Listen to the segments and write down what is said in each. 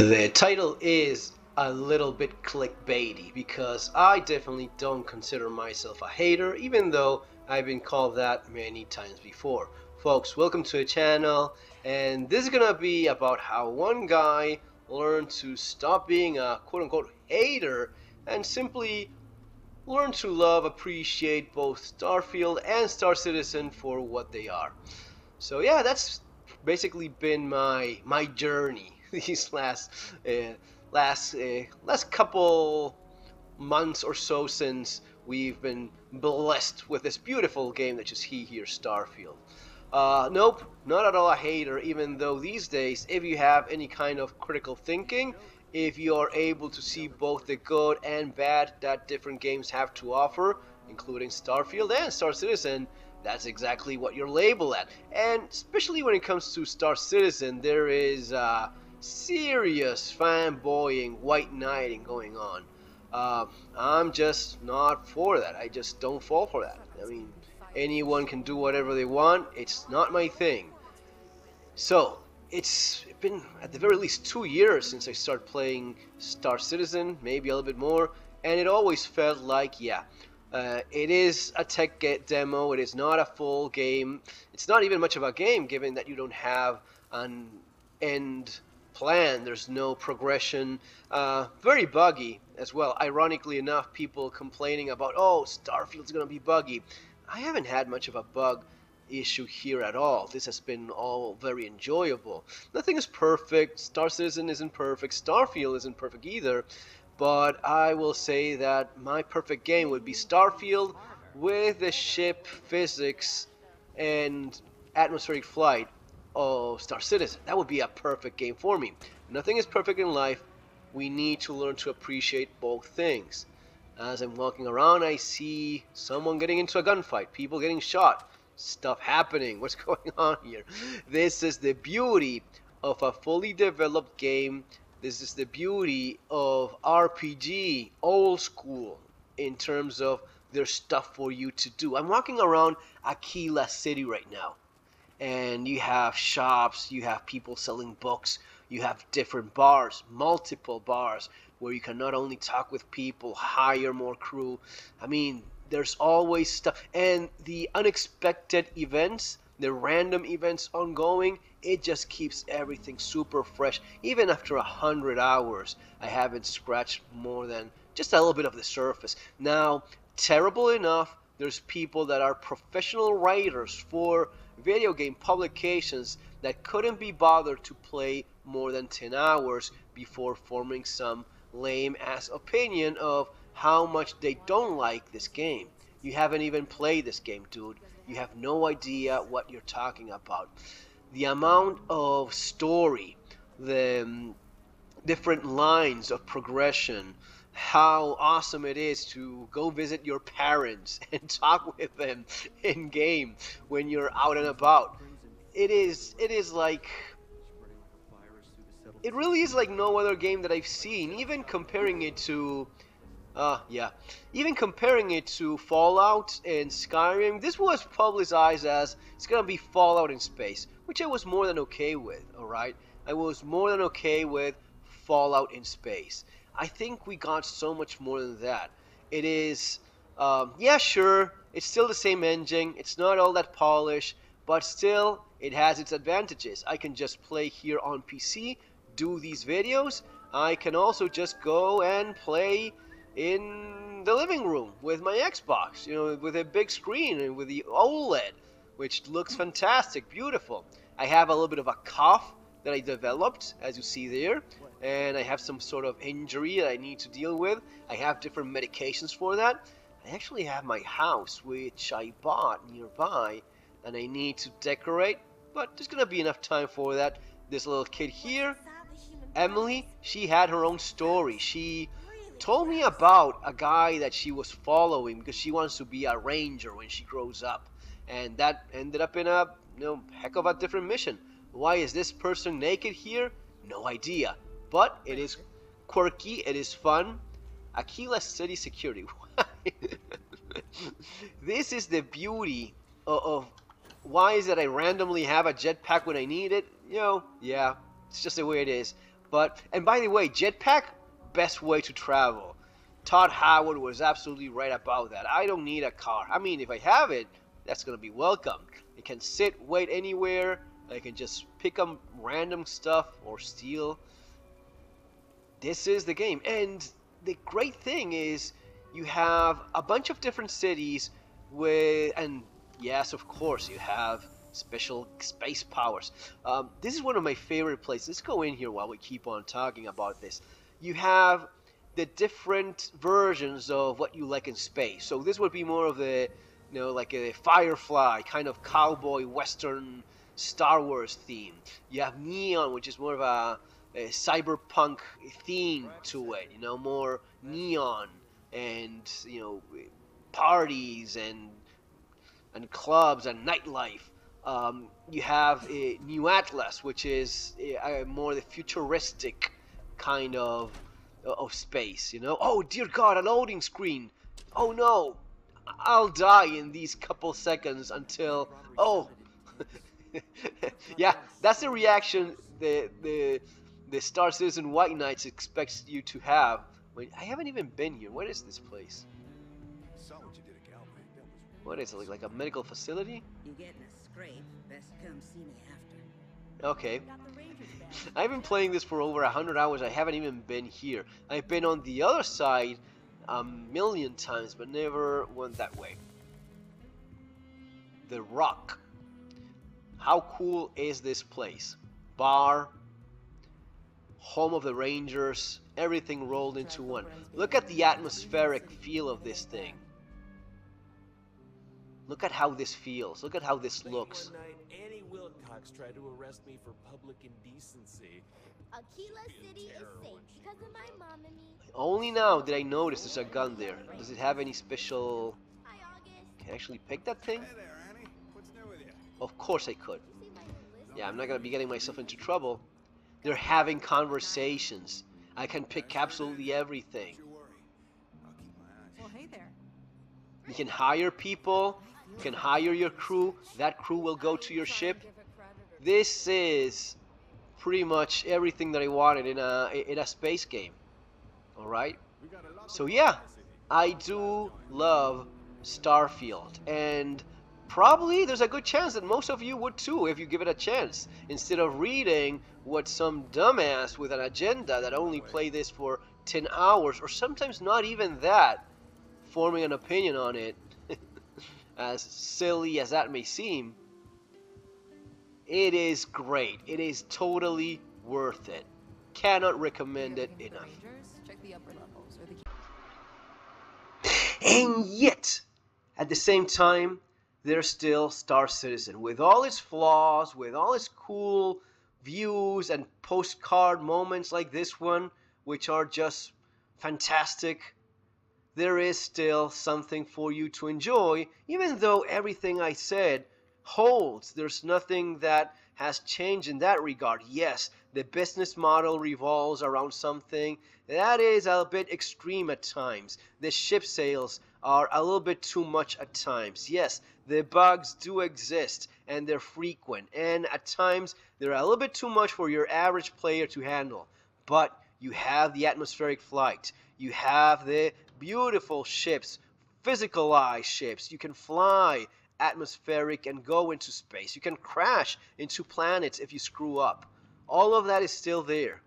The title is a little bit clickbaity because I definitely don't consider myself a hater, even though I've been called that many times before. Folks, welcome to the channel, and this is gonna be about how one guy learned to stop being a quote-unquote hater and simply learn to love, appreciate both Starfield and Star Citizen for what they are. So yeah, that's basically been my journey these uh, last couple months or so since we've been blessed with this beautiful game that you see here, Starfield. Nope, not at all a hater, even though these days, if you have any kind of critical thinking, if you are able to see both the good and bad that different games have to offer, including Starfield and Star Citizen, that's exactly what you're labeled at. And especially when it comes to Star Citizen, there is serious fanboying, white knighting going on. I'm just not for that. I just don't fall for that. I mean, anyone can do whatever they want. It's not my thing. So, it's been at the very least 2 years since I started playing Star Citizen, maybe a little bit more, and it always felt like, yeah, it is a tech demo, it is not a full game. It's not even much of a game, given that you don't have an end plan, there's no progression, very buggy as well. Ironically enough, people complaining about, oh, Starfield's gonna be buggy. I haven't had much of a bug issue here at all. This has been all very enjoyable. Nothing is perfect. Star Citizen isn't perfect. Starfield isn't perfect either. But I will say that my perfect game would be Starfield with the ship physics and atmospheric flight of Star Citizen. That would be a perfect game for me. Nothing is perfect in life. We need to learn to appreciate both things. As I'm walking around, I see someone getting into a gunfight, people getting shot, stuff happening. What's going on here? This is the beauty of a fully developed game. This is the beauty of RPG, old school, in terms of there's stuff for you to do. I'm walking around Aquila City right now, and you have shops, you have people selling books, you have different bars, multiple bars, where you can not only talk with people, hire more crew. I mean, there's always stuff, and the unexpected events, the random events ongoing, it just keeps everything super fresh. Even after 100 hours, I haven't scratched more than just a little bit of the surface. Now, terrible enough, there's people that are professional writers for video game publications that couldn't be bothered to play more than 10 hours before forming some lame ass opinion of how much they don't like this game. You haven't even played this game, dude. You have no idea what you're talking about. The amount of story, the different lines of progression, how awesome it is to go visit your parents and talk with them in game when you're out and about. It is like, it really is like no other game that I've seen. Even comparing it to even comparing it to Fallout and Skyrim, this was publicized as it's gonna be Fallout in space, which I was more than okay with, alright? I was more than okay with Fallout in space. I think we got so much more than that. It is, yeah, sure, it's still the same engine, it's not all that polished, but still, it has its advantages. I can just play here on PC, do these videos. I can also just go and play in the living room with my Xbox, you know, with a big screen and with the OLED, which looks fantastic, beautiful. I have a little bit of a cough that I developed, as you see there, and I have some sort of injury that I need to deal with. I have different medications for that. I actually have my house, which I bought nearby, and I need to decorate, but there's gonna be enough time for that. This little kid here, Emily, she had her own story. She told me about a guy that she was following because she wants to be a ranger when she grows up, and that ended up in a heck of a different mission. Why is this person naked here? No idea, but it is quirky, it is fun. Aquila City Security. This is the beauty of why is it I randomly have a jetpack when I need it? You know, yeah, it's just the way it is. And by the way, jetpack, best way to travel. Todd Howard was absolutely right about that. I don't need a car. I mean, if I have it, that's gonna be welcome. I can sit, wait anywhere. I can just pick up random stuff or steal. This is the game. And the great thing is you have a bunch of different cities with, and yes, of course, you have special space powers. This is one of my favorite places. Let's go in here while we keep on talking about this. You have the different versions of what you like in space. So this would be more of the, like a Firefly kind of cowboy western Star Wars theme. You have Neon, which is more of a cyberpunk theme to it. More neon and parties and clubs and nightlife. You have New Atlas, which is more the futuristic kind of space. Oh dear God, a loading screen. Oh no, I'll die in these couple seconds until yeah, that's the reaction the Star Citizen White Knights expects you to have. Wait, I haven't even been here. What is this place? What is it, like a medical facility? You get in a scrape, best come see me after. Okay. I've been playing this for over 100 hours. I haven't even been here. I've been on the other side a million times, but never went that way. The Rock. How cool is this place? Bar, home of the Rangers, everything rolled into one. Look at the atmospheric feel of this thing. Look at how this feels. Look at how this looks. One night, Annie Wilcox tried to arrest me for public indecency. Aquila City is safe because of my mom and me. Only now did I notice there's a gun there. Does it have any special... Hi, August. Can I actually pick that thing? Hey there, Annie. What's new with you? Of course I could. You see my list? Yeah, I'm not gonna be getting myself into trouble. They're having conversations. I can pick absolutely everything. Don't you worry. I'll keep my eyes. Well, hey there. You can hire people. You can hire your crew. That crew will go to your ship. This is pretty much everything that I wanted in a space game. All right. So yeah, I do love Starfield, and probably there's a good chance that most of you would too if you give it a chance, instead of reading what some dumbass with an agenda that only play this for 10 hours or sometimes not even that, forming an opinion on it. As silly as that may seem, it is great. It is totally worth it. Cannot recommend it enough. Check the upper levels or the... And yet, at the same time, there's still Star Citizen. With all its flaws, with all its cool views and postcard moments like this one, which are just fantastic, there is still something for you to enjoy, even though everything I said holds. There's nothing that has changed in that regard. Yes, the business model revolves around something that is a bit extreme at times. The ship sales are a little bit too much at times. Yes, the bugs do exist and they're frequent, and at times they're a little bit too much for your average player to handle. But you have the atmospheric flight. You have the beautiful ships, physicalized ships. You can fly atmospheric and go into space. You can crash into planets if you screw up. All of that is still there.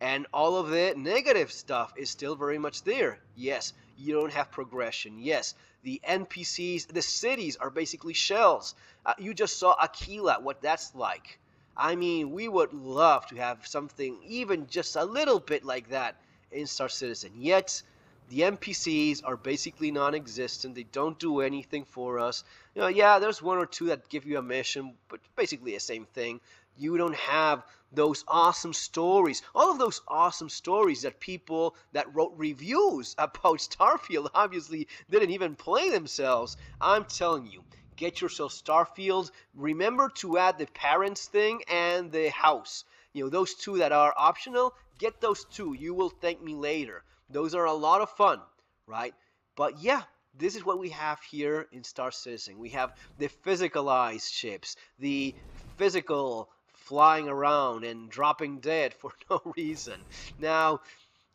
And all of the negative stuff is still very much there. Yes, you don't have progression. Yes, the NPCs, the cities are basically shells. You just saw Aquila, what that's like. I mean, we would love to have something even just a little bit like that in Star Citizen. Yet, the NPCs are basically non-existent. They don't do anything for us. Yeah, there's one or two that give you a mission, but basically the same thing. You don't have those awesome stories. All of those awesome stories that people that wrote reviews about Starfield obviously didn't even play themselves. I'm telling you, get yourself Starfield. Remember to add the parents thing and the house. Those two that are optional, get those two. You will thank me later. Those are a lot of fun, right? But yeah, this is what we have here in Star Citizen. We have the physicalized ships, the physical flying around and dropping dead for no reason. Now,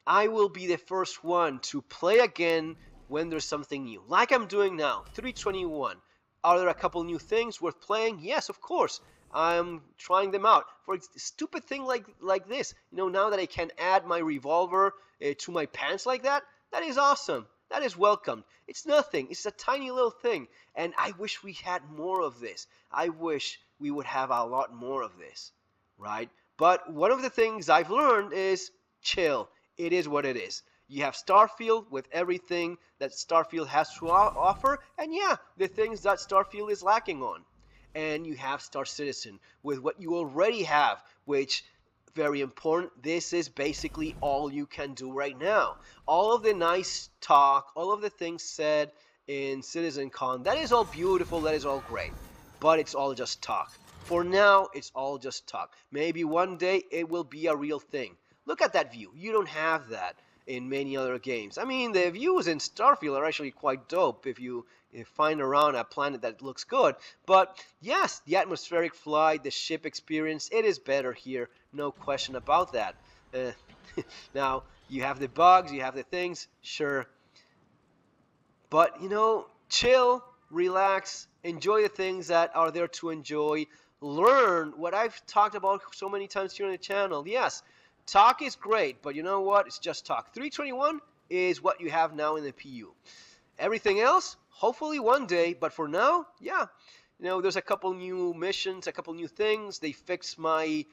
I will be the first one to play again when there's something new, like I'm doing now. 321. Are there a couple new things worth playing? Yes, of course. I'm trying them out. For a stupid thing like this, now that I can add my revolver to my pants like that, that is awesome. That is welcomed. It's nothing. It's a tiny little thing. And I wish we had more of this. I wish we would have a lot more of this, right? But one of the things I've learned is chill. It is what it is. You have Starfield with everything that Starfield has to offer, and yeah, the things that Starfield is lacking on. And you have Star Citizen with what you already have, which, very important, this is basically all you can do right now. All of the nice talk, all of the things said in CitizenCon, that is all beautiful, that is all great, but it's all just talk. For now, it's all just talk. Maybe one day it will be a real thing. Look at that view. You don't have that in many other games. I mean, the views in Starfield are actually quite dope if you find around a planet that looks good. But yes, the atmospheric flight, the ship experience, it is better here. No question about that. Now, you have the bugs, you have the things, sure. But, chill, relax, enjoy the things that are there to enjoy. Learn what I've talked about so many times here on the channel. Yes, talk is great, but you know what? It's just talk. 321 is what you have now in the PU. Everything else, hopefully one day, but for now, yeah. There's a couple new missions, a couple new things. They fixed my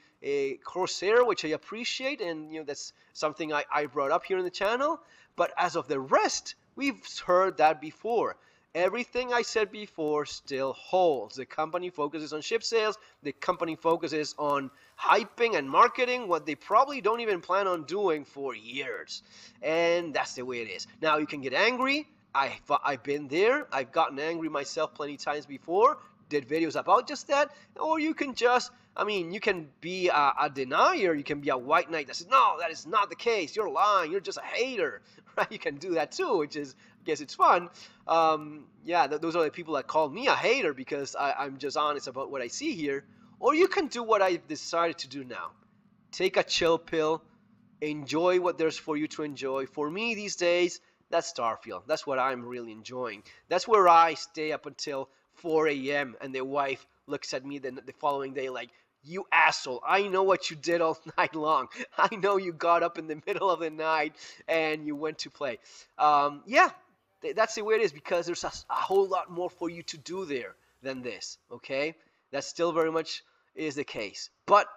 Corsair, which I appreciate, and that's something I brought up here in the channel. But as of the rest, we've heard that before. Everything I said before still holds. The company focuses on ship sales. The company focuses on hyping and marketing what they probably don't even plan on doing for years. And that's the way it is. Now, you can get angry. I've been there. I've gotten angry myself plenty times before. Did videos about just that. Or you can just, you can be a denier. You can be a white knight that says, no, that is not the case. You're lying. You're just a hater. Right? You can do that too, which is, I guess it's fun. Yeah, those are the people that call me a hater because I'm just honest about what I see here. Or you can do what I've decided to do now. Take a chill pill. Enjoy what there's for you to enjoy. For me these days, that's Starfield. That's what I'm really enjoying. That's where I stay up until 4 a.m. and the wife looks at me the following day like, you asshole, I know what you did all night long. I know you got up in the middle of the night and you went to play. Yeah, that's the way it is because there's a whole lot more for you to do there than this, okay? That still very much is the case. But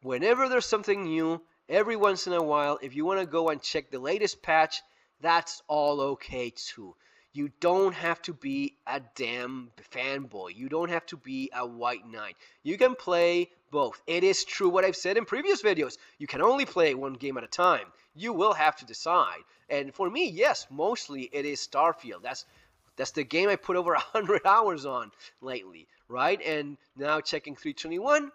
whenever there's something new, every once in a while, if you want to go and check the latest patch, that's all okay too. You don't have to be a damn fanboy. You don't have to be a white knight. You can play both. It is true what I've said in previous videos. You can only play one game at a time. You will have to decide. And for me, yes, mostly it is Starfield. That's the game I put over 100 hours on lately, right? And now checking 321.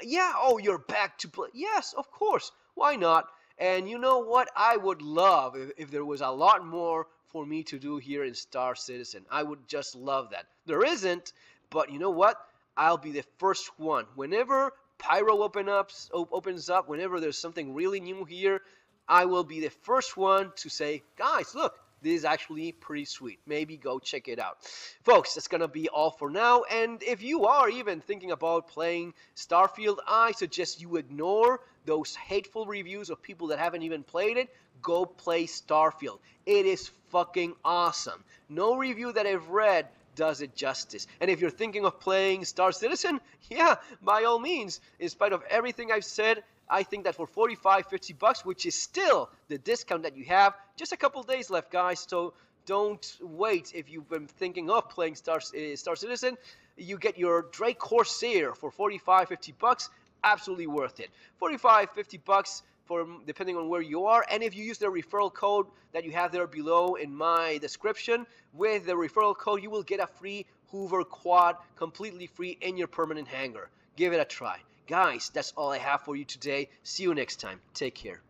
Yeah, oh, you're back to play. Yes, of course. Why not? And you know what? I would love if there was a lot more for me to do here in Star Citizen. I would just love that. There isn't, but you know what? I'll be the first one. Whenever Pyro opens up, whenever there's something really new here, I will be the first one to say, guys, look, this is actually pretty sweet. Maybe go check it out. Folks, that's going to be all for now. And if you are even thinking about playing Starfield, I suggest you ignore those hateful reviews of people that haven't even played it. Go play Starfield. It is fucking awesome. No review that I've read does it justice. And if you're thinking of playing Star Citizen, yeah, by all means, in spite of everything I've said, I think that for 45, 50 bucks, which is still the discount that you have, just a couple days left, guys. So don't wait. If you've been thinking of playing Star Citizen, you get your Drake Corsair for 45, 50 bucks. Absolutely worth it. 45, 50 bucks for depending on where you are. And if you use the referral code that you have there below in my description, with the referral code, you will get a free Hoover Quad completely free in your permanent hangar. Give it a try. Guys, that's all I have for you today. See you next time. Take care.